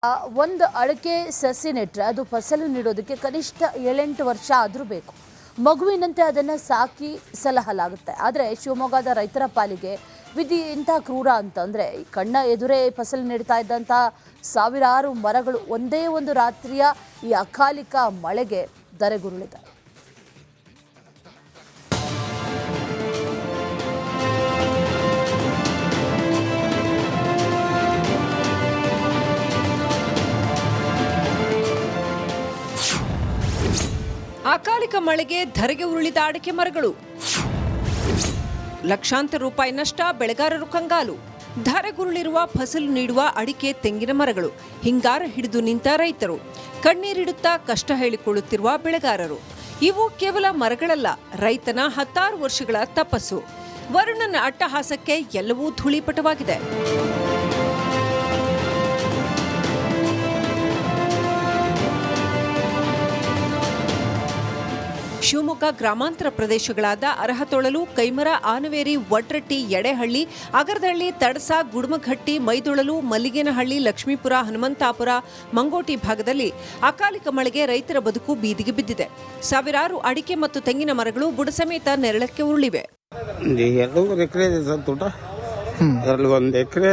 ಒಂದು ಅಡಿಕೆ ಸಸಿ ನೆಟ್ಟರೆ ಅದು ಫಸಲು ನೀಡೋದಕ್ಕೆ ಕನಿಷ್ಠ 7-8 ವರ್ಷ ಆದರೂ ಬೇಕು. ಮಗುವಿನಂತೆ ಅದನ್ನು ಸಾಕಿ ಸಲಹಲಾಗುತ್ತೆ. ಆದರೆ ಶಿವಮೊಗ್ಗದ ರೈತರ ಪಾಲಿಗೆ ವಿಧಿ ಇಂಥ ಕ್ರೂರ ಅಂತಂದರೆ ಕಣ್ಣ ಎದುರೇ ಫಸಲು ನೀಡ್ತಾ ಇದ್ದಂಥ ಸಾವಿರಾರು ಮರಗಳು ಒಂದೇ ಒಂದು ರಾತ್ರಿಯ ಈ ಅಕಾಲಿಕ ಮಳೆಗೆ ಧರೆಗುರುಳಿದೆ. ಅಕಾಲಿಕ ಮಳೆಗೆ ಧರೆಗೆ ಉರುಳಿದ ಅಡಿಕೆ ಮರಗಳು, ಲಕ್ಷಾಂತರ ರೂಪಾಯಿ ನಷ್ಟ, ಬೆಳೆಗಾರರು ಕಂಗಾಲು. ಧರೆಗುರುಳಿರುವ ಫಸಲು ನೀಡುವ ಅಡಿಕೆ ತೆಂಗಿನ ಮರಗಳು, ಹಿಂಗಾರ ಹಿಡಿದು ನಿಂತ ರೈತರು, ಕಣ್ಣೀರಿಡುತ್ತಾ ಕಷ್ಟ ಹೇಳಿಕೊಳ್ಳುತ್ತಿರುವ ಬೆಳೆಗಾರರು. ಇವು ಕೇವಲ ಮರಗಳಲ್ಲ, ರೈತನ 16 ವರ್ಷಗಳ ತಪಸ್ಸು. ವರುಣನ ಅಟ್ಟಹಾಸಕ್ಕೆ ಎಲ್ಲವೂ ಧೂಳಿಪಟವಾಗಿದೆ. ಶಿವಮೊಗ್ಗ ಗ್ರಾಮಾಂತರ ಪ್ರದೇಶಗಳಾದ ಅರಹತೊಳಲು, ಕೈಮರ, ಆನವೇರಿ, ವಡ್ರಟ್ಟಿ, ಯಡೇಹಳ್ಳಿ, ಅಗರದಹಳ್ಳಿ, ತಡಸ, ಗುಡುಮಘಟ್ಟಿ, ಮೈದೊಳಲು, ಮಲ್ಲಿಗೇನಹಳ್ಳಿ, ಲಕ್ಷ್ಮೀಪುರ, ಹನುಮಂತಾಪುರ, ಮಂಗೋಟಿ ಭಾಗದಲ್ಲಿ ಅಕಾಲಿಕ ಮಳೆಗೆ ರೈತರ ಬದುಕು ಬೀದಿಗೆ ಬಿದ್ದಿದೆ. ಸಾವಿರಾರು ಅಡಿಕೆ ಮತ್ತು ತೆಂಗಿನ ಮರಗಳು ಬುಡಸಮೇತ ನೆರಳಕ್ಕೆ ಉರುಳಿವೆ. 2 ಎಕರೆ ಇದೆ ಸರ್ ತೋಟ. ಅದರಲ್ಲಿ 1 ಎಕರೆ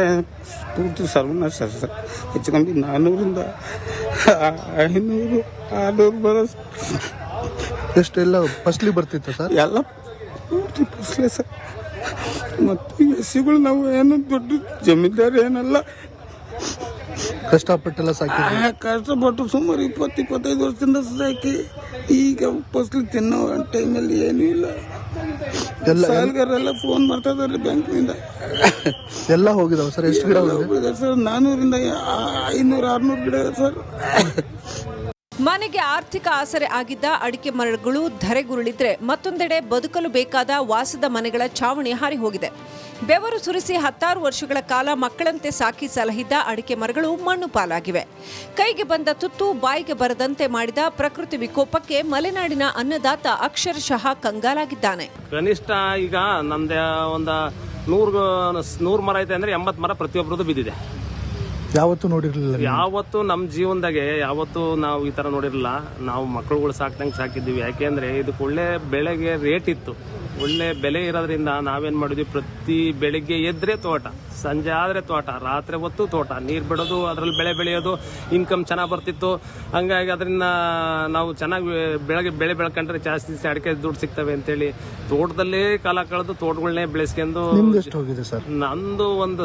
ಪೂರ್ತಿ ಸರ್ವನಾಶ ಸರ್. ಹೆಚ್ಚು ಕಮ್ಮಿ 400ರಿಂದ 500 600 ಬರೋದು. ಎಷ್ಟೆಲ್ಲ ಫಸಲಿ ಬರ್ತಿತ್ತು ಸರ್? ಎಲ್ಲ ಪೂರ್ತಿ ಫಸಲೇ ಸರ್. ಮತ್ತು ಎಸಿಗಳು ನಾವು ಏನು ದೊಡ್ಡ ಜಮೀನ್ದಾರಿ ಏನಲ್ಲ, ಕಷ್ಟಪಟ್ಟೆಲ್ಲ ಸಾಕಿ. ಕಷ್ಟಪಟ್ಟು ಸುಮಾರು 20-25 ವರ್ಷದಿಂದ ಸಾಕಿ. ಈಗ ಫಸಲು ತಿನ್ನೋ ಟೈಮಲ್ಲಿ ಏನೂ ಇಲ್ಲ. ಸಾಲಗಾರೆಲ್ಲ ಫೋನ್ ಮಾಡ್ತಾ ಇದ್ದಾರೆ ಬ್ಯಾಂಕ್ನಿಂದ. ಎಲ್ಲ ಹೋಗಿದಾವೆ ಸರ್? ಎಷ್ಟು ಗಿಡ ಹೋಗಿದೆ ಸರ್? 400ರಿಂದ 500-600 ಗಿಡ ಸರ್. ಮನೆಗೆ ಆರ್ಥಿಕ ಆಸರೆ ಆಗಿದ್ದ ಅಡಿಕೆ ಮರಗಳು ಧರೆಗುರುಳಿದ್ರೆ ಮತ್ತೊಂದೆಡೆ ಬದುಕಲು ಬೇಕಾದ ವಾಸದ ಮನೆಗಳ ಛಾವಣಿ ಹಾರಿ ಹೋಗಿದೆ. ಬೆವರು ಸುರಿಸಿ 16 ವರ್ಷಗಳ ಕಾಲ ಮಕ್ಕಳಂತೆ ಸಾಕಿ ಸಲಹಿದ್ದ ಅಡಿಕೆ ಮರಗಳು ಮಣ್ಣು ಪಾಲಾಗಿವೆ. ಕೈಗೆ ಬಂದ ತುತ್ತು ಬಾಯಿಗೆ ಬರದಂತೆ ಮಾಡಿದ ಪ್ರಕೃತಿ ವಿಕೋಪಕ್ಕೆ ಮಲೆನಾಡಿನ ಅನ್ನದಾತ ಅಕ್ಷರಶಃ ಕಂಗಾಲಾಗಿದ್ದಾನೆ. ಕನಿಷ್ಠ ಈಗ ನಮ್ದೇ ಒಂದು 100 ಮರ ಐತೆ ಅಂದ್ರೆ 80 ಮರ ಪ್ರತಿಯೊಬ್ಬರದು ಬಿದ್ದಿದೆ. ಯಾವತ್ತೂ ನೋಡಿರ್ಲಿಲ್ಲ? ಯಾವತ್ತು ನಮ್ಮ ಜೀವನದಾಗೆ ಯಾವತ್ತು ನಾವು ಈ ತರ ನೋಡಿರಲಿಲ್ಲ. ನಾವು ಮಕ್ಕಳುಗಳು ಸಾಕ್ದಂಗೆ ಸಾಕಿದ್ದೀವಿ. ಯಾಕೆಂದ್ರೆ ಇದಕ್ಕೆ ಒಳ್ಳೆ ಬೆಳೆಗೆ ರೇಟ್ ಇತ್ತು, ಒಳ್ಳೆ ಬೆಲೆ ಇರೋದ್ರಿಂದ ನಾವೇನ್ ಮಾಡಿದ್ವಿ, ಪ್ರತಿ ಬೆಳಿಗ್ಗೆ ಎದ್ರೆ ತೋಟ, ಸಂಜೆ ಆದ್ರೆ ತೋಟ, ರಾತ್ರಿ ಹೊತ್ತು ತೋಟ, ನೀರು ಬಿಡೋದು, ಅದ್ರಲ್ಲಿ ಬೆಳೆ ಬೆಳೆಯೋದು, ಇನ್ಕಮ್ ಚೆನ್ನಾಗಿ ಬರ್ತಿತ್ತು. ಹಂಗಾಗಿ ಅದರಿಂದ ನಾವು ಚೆನ್ನಾಗಿ ಬೆಳೆ ಬೆಳ್ಕೊಂಡ್ರೆ ಜಾಸ್ತಿ ಅಡಿಕೆ ದುಡ್ಡು ಸಿಗ್ತವೆ ಅಂತೇಳಿ ತೋಟದಲ್ಲೇ ಕಾಲ ಕಳೆದು ತೋಟಗಳನ್ನೇ ಬೆಳೆಸ್ಕೊಂಡು. ನಂದು ಒಂದು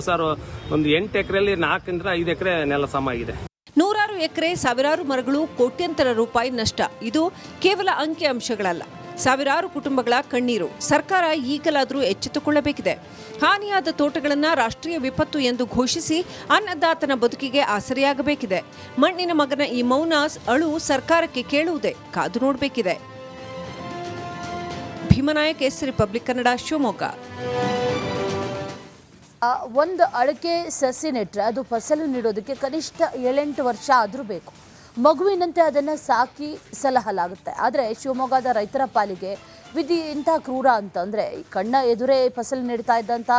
8 ಎಕರೆಯಲ್ಲಿ 4ರಿಂದ 5 ಎಕರೆ ನೆಲ ಸಮ ಆಗಿದೆ. 100 ಎಕರೆ, ಸಾವಿರಾರು ಮರಗಳು, ಕೋಟ್ಯಂತರ ರೂಪಾಯಿ ನಷ್ಟ. ಇದು ಕೇವಲ ಅಂಕಿ ಅಂಶಗಳಲ್ಲ, ಸಾವಿರಾರು ಕುಟುಂಬಗಳ ಕಣ್ಣೀರು. ಸರ್ಕಾರ ಈಗಲಾದರೂ ಎಚ್ಚೆತ್ತುಕೊಳ್ಳಬೇಕಿದೆ. ಹಾನಿಯಾದ ತೋಟಗಳನ್ನು ರಾಷ್ಟ್ರೀಯ ವಿಪತ್ತು ಎಂದು ಘೋಷಿಸಿ ಅನ್ನದಾತನ ಬದುಕಿಗೆ ಆಸರೆಯಾಗಬೇಕಿದೆ. ಮಣ್ಣಿನ ಮಗನ ಈ ಮೌನ ಅಳು ಸರ್ಕಾರಕ್ಕೆ ಕೇಳುವುದೇ, ಕಾದು ನೋಡಬೇಕಿದೆ. Bheemanaik, S republic Kannada, Shivamogga. ಒಂದು ಅಡಿಕೆ ಸಸಿ ನೆಟ್ಟರೆ ಅದು ಫಸಲು ನೀಡೋದಕ್ಕೆ ಕನಿಷ್ಠ 7-8 ವರ್ಷ ಆದರೂ ಬೇಕು. ಮಗುವಿನಂತೆ ಅದನ್ನು ಸಾಕಿ ಸಲಹಲಾಗುತ್ತೆ. ಆದರೆ ಶಿವಮೊಗ್ಗದ ರೈತರ ಪಾಲಿಗೆ ವಿಧಿ ಇಂಥ ಕ್ರೂರ ಅಂತಂದರೆ ಕಣ್ಣ ಎದುರೇ ಫಸಲು ನೀಡ್ತಾ ಇದ್ದಂಥ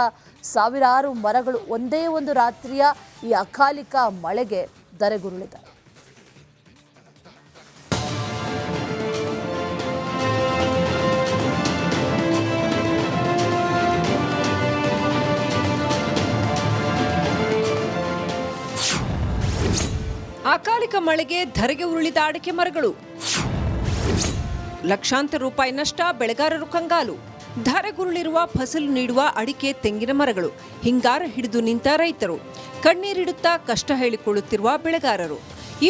ಸಾವಿರಾರು ಮರಗಳು ಒಂದೇ ಒಂದು ರಾತ್ರಿಯ ಈ ಅಕಾಲಿಕ ಮಳೆಗೆ ಧರೆಗುರುಳಿದೆ. ಅಕಾಲಿಕ ಮಳೆಗೆ ಧರೆಗೆ ಉರುಳಿದ ಅಡಿಕೆ ಮರಗಳು, ಲಕ್ಷಾಂತರ ರೂಪಾಯಿ ನಷ್ಟ, ಬೆಳೆಗಾರರು ಕಂಗಾಲು. ಧರೆಗುರುಳಿರುವ ಫಸಲು ನೀಡುವ ಅಡಿಕೆ ತೆಂಗಿನ ಮರಗಳು, ಹಿಂಗಾರ ಹಿಡಿದು ನಿಂತ ರೈತರು, ಕಣ್ಣೀರಿಡುತ್ತಾ ಕಷ್ಟ ಹೇಳಿಕೊಳ್ಳುತ್ತಿರುವ ಬೆಳೆಗಾರರು.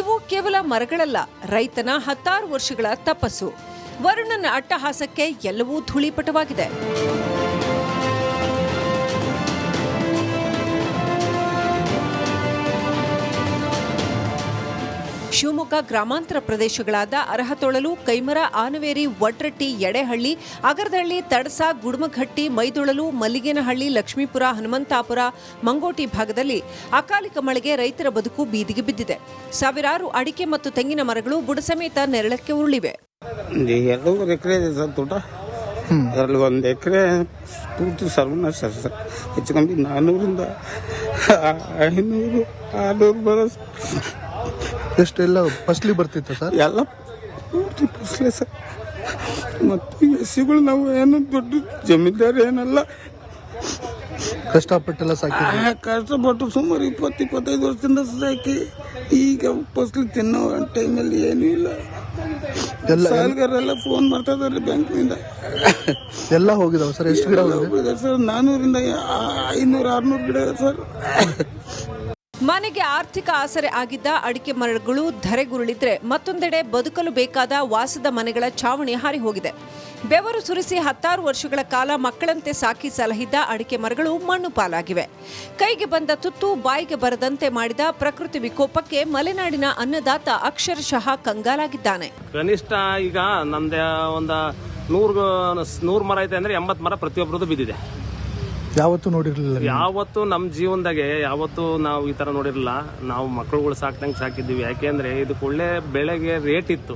ಇವು ಕೇವಲ ಮರಗಳಲ್ಲ, ರೈತನ 16 ವರ್ಷಗಳ ತಪಸ್ಸು. ವರುಣನ ಅಟ್ಟಹಾಸಕ್ಕೆ ಎಲ್ಲವೂ ಧೂಳಿಪಟವಾಗಿದೆ. ಶಿವಮೊಗ್ಗ ಗ್ರಾಮಾಂತರ ಪ್ರದೇಶಗಳಾದ ಅರಹತೊಳಲು, ಕೈಮರ, ಆನವೇರಿ, ವಡ್ರಟ್ಟಿ, ಯಡೇಹಳ್ಳಿ, ಅಗರದಹಳ್ಳಿ, ತಡಸ, ಗುಡುಮಘಟ್ಟಿ, ಮೈದೊಳಲು, ಮಲ್ಲಿಗೇನಹಳ್ಳಿ, ಲಕ್ಷ್ಮೀಪುರ, ಹನುಮಂತಾಪುರ, ಮಂಗೋಟಿ ಭಾಗದಲ್ಲಿ ಅಕಾಲಿಕ ಮಳೆಗೆ ರೈತರ ಬದುಕು ಬೀದಿಗೆ ಬಿದ್ದಿದೆ. ಸಾವಿರಾರು ಅಡಿಕೆ ಮತ್ತು ತೆಂಗಿನ ಮರಗಳು ಬುಡಸಮೇತ ನೆರಳಕ್ಕೆ ಉರುಳಿವೆ. 2 ಎಕರೆ ಇದೆ ಸರ್ ತೋಟ. ಅದರಲ್ಲಿ 1 ಎಕರೆ ಪೂರ್ತಿ ಸರ್ವನಾಶ ಸರ್. ಹೆಚ್ಚು ಕಮ್ಮಿ 400ರಿಂದ 500 600 ಬರೋದು. ಎಷ್ಟೆಲ್ಲ ಫಸ್ಟ್ಲಿ ಬರ್ತಿತ್ತ ಸರ್? ಎಲ್ಲ ಪೂರ್ತಿ ಫಸಲೇ ಸರ್. ಮತ್ತು ಎಸಿಗಳು ನಾವು ಏನು ದೊಡ್ಡ ಜಮೀನ್ದಾರ ಏನಲ್ಲ, ಕಷ್ಟಪಟ್ಟೆಲ್ಲ ಸಾಕಿದ್ರಿ. ಕಷ್ಟಪಟ್ಟು ಸುಮಾರು 20-25 ವರ್ಷದಿಂದ ಸಾಕಿ ಈಗ ಫಸಲು ತಿನ್ನೋ ಟೈಮಲ್ಲಿ ಏನೂ ಇಲ್ಲ. ಸಾಲಗಾರೆಲ್ಲ ಫೋನ್ ಮಾಡ್ತಾ ಇದಾರೆ ಬ್ಯಾಂಕ್ನಿಂದ. ಎಲ್ಲ ಹೋಗಿದಾವ ಸರ್? ಎಷ್ಟು ಗಿಡ ಹೋಗಿದೆ ಸರ್? 400ರಿಂದ 500-600 ಗಿಡ ಸರ್. ಮನೆಗೆ ಆರ್ಥಿಕ ಆಸರೆ ಆಗಿದ್ದ ಅಡಿಕೆ ಮರಗಳು ಧರೆಗುರುಳಿದ್ರೆ ಮತ್ತೊಂದೆಡೆ ಬದುಕಲು ಬೇಕಾದ ವಾಸದ ಮನೆಗಳ ಛಾವಣಿ ಹಾರಿ ಹೋಗಿದೆ. ಬೆವರು ಸುರಿಸಿ 10 ವರ್ಷಗಳ ಕಾಲ ಮಕ್ಕಳಂತೆ ಸಾಕಿ ಸಲಹಿದ್ದ ಅಡಿಕೆ ಮರಗಳು ಮಣ್ಣು ಪಾಲಾಗಿವೆ. ಕೈಗೆ ಬಂದ ತುತ್ತು ಬಾಯಿಗೆ ಬರದಂತೆ ಮಾಡಿದ ಪ್ರಕೃತಿ ವಿಕೋಪಕ್ಕೆ ಮಲೆನಾಡಿನ ಅನ್ನದಾತ ಅಕ್ಷರಶಃ ಕಂಗಾಲಾಗಿದ್ದಾನೆ. ಕನಿಷ್ಠ ಈಗ ನಮ್ದು ಒಂದು 100 ಮರ ಐತೆ ಅಂದ್ರೆ 80 ಮರ ಪ್ರತಿಯೊಬ್ಬರದ್ದು ಬಿದ್ದಿದೆ. ಯಾವತ್ತೂ ನೋಡಿರ್ಲಿಲ್ಲ? ಯಾವತ್ತು ನಮ್ಮ ಜೀವನದಾಗೆ ಯಾವತ್ತು ನಾವು ಈ ತರ ನೋಡಿರಲಿಲ್ಲ. ನಾವು ಮಕ್ಕಳುಗಳು ಸಾಕ್ದಂಗೆ ಸಾಕಿದ್ದೀವಿ. ಯಾಕೆಂದ್ರೆ ಇದಕ್ಕೆ ಒಳ್ಳೆ ಬೆಳೆಗೆ ರೇಟ್ ಇತ್ತು,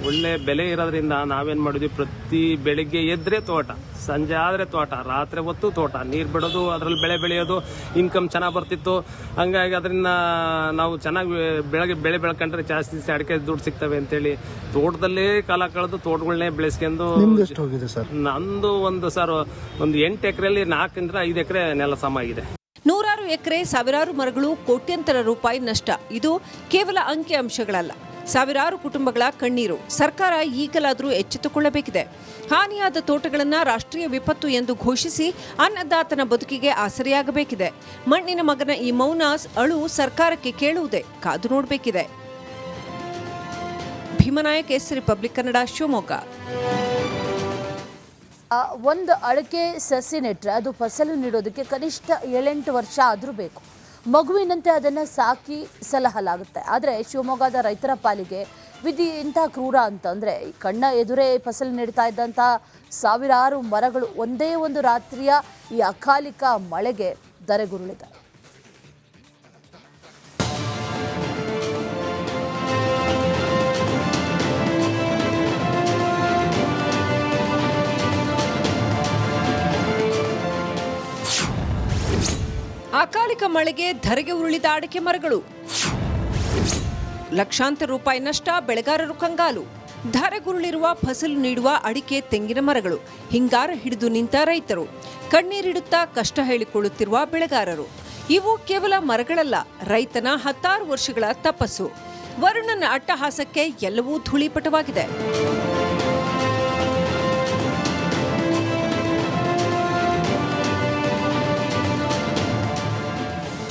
ಒಳ್ಳೆ ಬೆಲೆ ಇರೋದ್ರಿಂದ ನಾವೇನ್ ಮಾಡಿದ್ವಿ, ಪ್ರತಿ ಬೆಳಿಗ್ಗೆ ಎದ್ರೆ ತೋಟ, ಸಂಜೆ ಆದ್ರೆ ತೋಟ, ರಾತ್ರಿ ಹೊತ್ತು ತೋಟ, ನೀರು ಬಿಡೋದು, ಅದ್ರಲ್ಲಿ ಬೆಳೆ ಬೆಳೆಯೋದು, ಇನ್ಕಮ್ ಚೆನ್ನಾಗಿ ಬರ್ತಿತ್ತು. ಹಂಗಾಗಿ ಅದರಿಂದ ನಾವು ಚೆನ್ನಾಗಿ ಬೆಳೆ ಬೆಳ್ಕೊಂಡ್ರೆ ಜಾಸ್ತಿ ಅಡಿಕೆ ದುಡ್ಡು ಸಿಗ್ತವೆ ಅಂತೇಳಿ ತೋಟದಲ್ಲೇ ಕಾಲ ಕಳೆದು ತೋಟಗಳನ್ನೇ ಬೆಳೆಸ್ಕೊಂಡು. ಎಷ್ಟು ಹೋಗಿದೆ ಸರ್? ನಂದು ಒಂದು 8 ಎಕರೆಯಲ್ಲಿ 4ರಿಂದ 5 ಎಕರೆ ನೆಲ ಸಮ ಆಗಿದೆ. 100 ಎಕರೆ, ಸಾವಿರಾರು ಮರಗಳು, ಕೋಟ್ಯಂತರ ರೂಪಾಯಿ ನಷ್ಟ. ಇದು ಕೇವಲ ಅಂಕಿ ಅಂಶಗಳಲ್ಲ, ಸಾವಿರಾರು ಕುಟುಂಬಗಳ ಕಣ್ಣೀರು. ಸರ್ಕಾರ ಈಗಲಾದರೂ ಎಚ್ಚೆತ್ತುಕೊಳ್ಳಬೇಕಿದೆ. ಹಾನಿಯಾದ ತೋಟಗಳನ್ನು ರಾಷ್ಟ್ರೀಯ ವಿಪತ್ತು ಎಂದು ಘೋಷಿಸಿ ಅನ್ನದಾತನ ಬದುಕಿಗೆ ಆಸರೆಯಾಗಬೇಕಿದೆ. ಮಣ್ಣಿನ ಮಗನ ಈ ಮೌನ ಅಳು ಸರ್ಕಾರಕ್ಕೆ ಕೇಳುವುದೇ, ಕಾದು ನೋಡಬೇಕಿದೆ. Bheemanaik, S republic Kannada, Shivamogga. ಒಂದು ಅಡಿಕೆ ಸಸಿ ನೆಟ್ಟರೆ ಅದು ಫಸಲು ನೀಡೋದಕ್ಕೆ ಕನಿಷ್ಠ 7-8 ವರ್ಷ ಆದರೂ ಬೇಕು. ಮಗುವಿನಂತೆ ಅದನ್ನು ಸಾಕಿ ಸಲಹಲಾಗುತ್ತೆ. ಆದರೆ ಶಿವಮೊಗ್ಗದ ರೈತರ ಪಾಲಿಗೆ ವಿಧಿ ಇಂಥ ಕ್ರೂರ ಅಂತಂದರೆ, ಕಣ್ಣ ಎದುರೇ ಫಸಲು ನೀಡ್ತಾ ಇದ್ದಂಥ ಸಾವಿರಾರು ಮರಗಳು ಒಂದೇ ಒಂದು ರಾತ್ರಿಯ ಈ ಅಕಾಲಿಕ ಮಳೆಗೆ ಧರೆಗುರುಳಿದೆ. ಅಕಾಲಿಕ ಮಳೆಗೆ ಧರೆಗೆ ಉರುಳಿದ ಅಡಿಕೆ ಮರಗಳು, ಲಕ್ಷಾಂತರ ರೂಪಾಯಿ ನಷ್ಟ, ಬೆಳೆಗಾರರು ಕಂಗಾಲು. ಧರೆಗುರುಳಿರುವ ಫಸಲು ನೀಡುವ ಅಡಿಕೆ, ತೆಂಗಿನ ಮರಗಳು, ಹಿಂಗಾರ ಹಿಡಿದು ನಿಂತ ರೈತರು, ಕಣ್ಣೀರಿಡುತ್ತಾ ಕಷ್ಟ ಹೇಳಿಕೊಳ್ಳುತ್ತಿರುವ ಬೆಳೆಗಾರರು. ಇವು ಕೇವಲ ಮರಗಳಲ್ಲ, ರೈತನ 10 ವರ್ಷಗಳ ತಪಸ್ಸು. ವರುಣನ ಅಟ್ಟಹಾಸಕ್ಕೆ ಎಲ್ಲವೂ ಧೂಳೀಪಟವಾಗಿದೆ.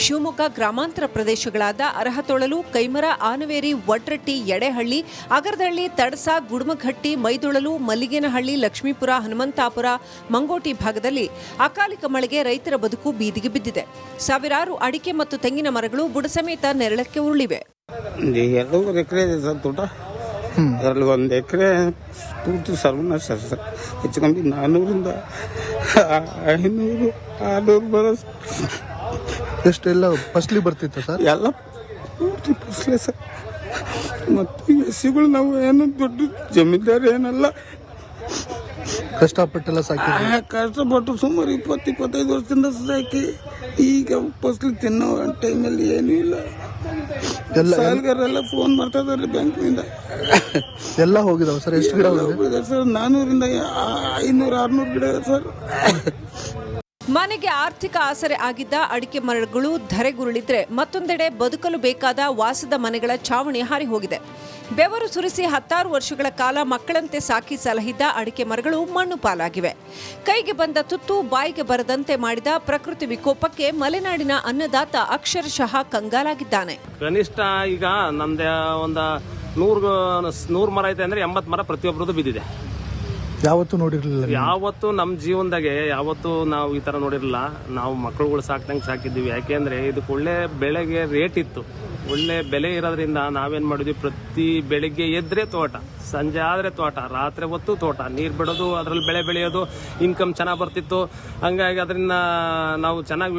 ಶಿವಮೊಗ್ಗ ಗ್ರಾಮಾಂತರ ಪ್ರದೇಶಗಳಾದ ಅರಹತೊಳಲು, ಕೈಮರ, ಆನವೇರಿ, ವಡ್ರಟ್ಟಿ, ಯಡೇಹಳ್ಳಿ, ಅಗರದಹಳ್ಳಿ, ತಡಸ, ಗುಡುಮಘಟ್ಟಿ, ಮೈದೊಳಲು, ಮಲ್ಲಿಗೇನಹಳ್ಳಿ, ಲಕ್ಷ್ಮೀಪುರ, ಹನುಮಂತಾಪುರ, ಮಂಗೋಟಿ ಭಾಗದಲ್ಲಿ ಅಕಾಲಿಕ ಮಳೆಗೆ ರೈತರ ಬದುಕು ಬೀದಿಗೆ ಬಿದ್ದಿದೆ. ಸಾವಿರಾರು ಅಡಿಕೆ ಮತ್ತು ತೆಂಗಿನ ಮರಗಳು ಬುಡ ಸಮೇತ ನೆರಳಕ್ಕೆ ಉರುಳಿವೆ. 2 ಎಕರೆ ಇದೆ ಸರ್ ತೋಟ. ಅದರಲ್ಲಿ 1 ಎಕರೆ ಪೂರ್ತಿ ಸರ್ವನಾಶ ಸರ್. ಹೆಚ್ಚು ಕಮ್ಮಿ 400ರಿಂದ 500-600 ಬರ. ಎಷ್ಟೆಲ್ಲ ಫಸ್ಟ್ಲಿ ಬರ್ತಿತ್ತ ಸರ್? ಎಲ್ಲ ಪೂರ್ತಿ ಫಸಲೇ ಸರ್. ಮತ್ತು ಎಸಿಗಳು ನಾವು ಏನು ದೊಡ್ಡ ಜಮೀನ್ದಾರ ಏನಲ್ಲ, ಕಷ್ಟಪಟ್ಟೆಲ್ಲ ಸಾಕಿದ್ರಿ. ಕಷ್ಟಪಟ್ಟು ಸುಮಾರು 20-25 ವರ್ಷದಿಂದ ಸಾಕಿ ಈಗ ಫಸಲು ತಿನ್ನೋ ಟೈಮಲ್ಲಿ ಏನೂ ಇಲ್ಲ. ಸಾಲಗಾರೆಲ್ಲ ಫೋನ್ ಮಾಡ್ತಾ ಇದಾರೆ ಬ್ಯಾಂಕ್ನಿಂದ. ಎಲ್ಲ ಹೋಗಿದಾವ ಸರ್? ಎಷ್ಟು ಗಿಡ ಹೋಗಿದೆ ಸರ್? 400ರಿಂದ 500-600 ಗಿಡ ಸರ್. ಮನೆಗೆ ಆರ್ಥಿಕ ಆಸರೆ ಆಗಿದ್ದ ಅಡಿಕೆ ಮರಗಳು ಧರೆಗುರುಳಿದ್ರೆ ಮತ್ತೊಂದೆಡೆ ಬದುಕಲು ಬೇಕಾದ ವಾಸದ ಮನೆಗಳ ಛಾವಣಿ ಹಾರಿ ಹೋಗಿದೆ. ಬೆವರು ಸುರಿಸಿ 10 ವರ್ಷಗಳ ಕಾಲ ಮಕ್ಕಳಂತೆ ಸಾಕಿ ಸಲಹಿದ್ದ ಅಡಿಕೆ ಮರಗಳು ಮಣ್ಣು ಪಾಲಾಗಿವೆ. ಕೈಗೆ ಬಂದ ತುತ್ತು ಬಾಯಿಗೆ ಬರದಂತೆ ಮಾಡಿದ ಪ್ರಕೃತಿ ವಿಕೋಪಕ್ಕೆ ಮಲೆನಾಡಿನ ಅನ್ನದಾತ ಅಕ್ಷರಶಃ ಕಂಗಾಲಾಗಿದ್ದಾನೆ. ಕನಿಷ್ಠ ಈಗ ನಮ್ದು ಒಂದು 100 ಮರ ಐತೆ ಅಂದ್ರೆ 80 ಮರ ಪ್ರತಿಯೊಬ್ಬರದ್ದು ಬಿದ್ದಿದೆ. ಯಾವತ್ತೂ ನೋಡಿರ್ಲಿಲ್ಲ? ಯಾವತ್ತು ನಮ್ಮ ಜೀವನದಾಗೆ ಯಾವತ್ತು ನಾವು ಈ ತರ ನೋಡಿರಲಿಲ್ಲ. ನಾವು ಮಕ್ಕಳುಗಳು ಸಾಕ್ದಂಗೆ ಸಾಕಿದ್ದೀವಿ. ಯಾಕೆಂದ್ರೆ ಇದಕ್ಕೆ ಒಳ್ಳೆ ಬೆಳೆಗೆ ರೇಟ್ ಇತ್ತು, ಒಳ್ಳೆ ಬೆಲೆ ಇರೋದ್ರಿಂದ ನಾವೇನ್ ಮಾಡಿದ್ವಿ, ಪ್ರತಿ ಬೆಳಿಗ್ಗೆ ಎದ್ರೆ ತೋಟ, ಸಂಜೆ ಆದ್ರೆ ತೋಟ, ರಾತ್ರಿ ಹೊತ್ತು ತೋಟ, ನೀರು ಬಿಡೋದು, ಅದ್ರಲ್ಲಿ ಬೆಳೆ ಬೆಳೆಯೋದು, ಇನ್ಕಮ್ ಚೆನ್ನಾಗಿ ಬರ್ತಿತ್ತು. ಹಂಗಾಗಿ ಅದರಿಂದ ನಾವು ಚೆನ್ನಾಗಿ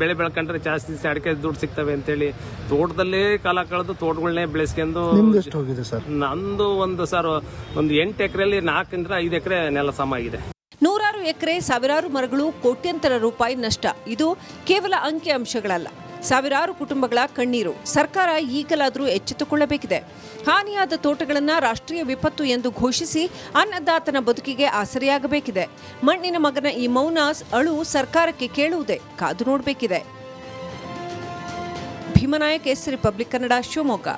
ಬೆಳೆ ಬೆಳ್ಕೊಂಡ್ರೆ ಜಾಸ್ತಿ ಅಡಿಕೆ ದುಡ್ಡು ಸಿಗ್ತವೆ ಅಂತೇಳಿ ತೋಟದಲ್ಲೇ ಕಾಲ ಕಳೆದು ತೋಟಗಳನ್ನೇ ಬೆಳೆಸ್ಕೊಂಡು. ಎಷ್ಟು ಹೋಗಿದೆ ಸರ್? ನಂದು ಒಂದು 8 ಎಕರೆಯಲ್ಲಿ 4ರಿಂದ 5 ಎಕರೆ ನೆಲ ಸಮ ಆಗಿದೆ. 100 ಎಕರೆ, ಸಾವಿರಾರು ಮರಗಳು, ಕೋಟ್ಯಂತರ ರೂಪಾಯಿ ನಷ್ಟ. ಇದು ಕೇವಲ ಅಂಕಿ ಅಂಶಗಳಲ್ಲ, ಸಾವಿರಾರು ಕುಟುಂಬಗಳ ಕಣ್ಣೀರು. ಸರ್ಕಾರ ಈಗಲಾದರೂ ಎಚ್ಚೆತ್ತುಕೊಳ್ಳಬೇಕಿದೆ. ಹಾನಿಯಾದ ತೋಟಗಳನ್ನು ರಾಷ್ಟ್ರೀಯ ವಿಪತ್ತು ಎಂದು ಘೋಷಿಸಿ ಅನ್ನದಾತನ ಬದುಕಿಗೆ ಆಸರೆಯಾಗಬೇಕಿದೆ. ಮಣ್ಣಿನ ಮಗನ ಈ ಮೌನ ಅಳು ಸರ್ಕಾರಕ್ಕೆ ಕೇಳುವುದೇ, ಕಾದು ನೋಡಬೇಕಿದೆ. Bheemanaik, S republic Kannada, Shivamogga.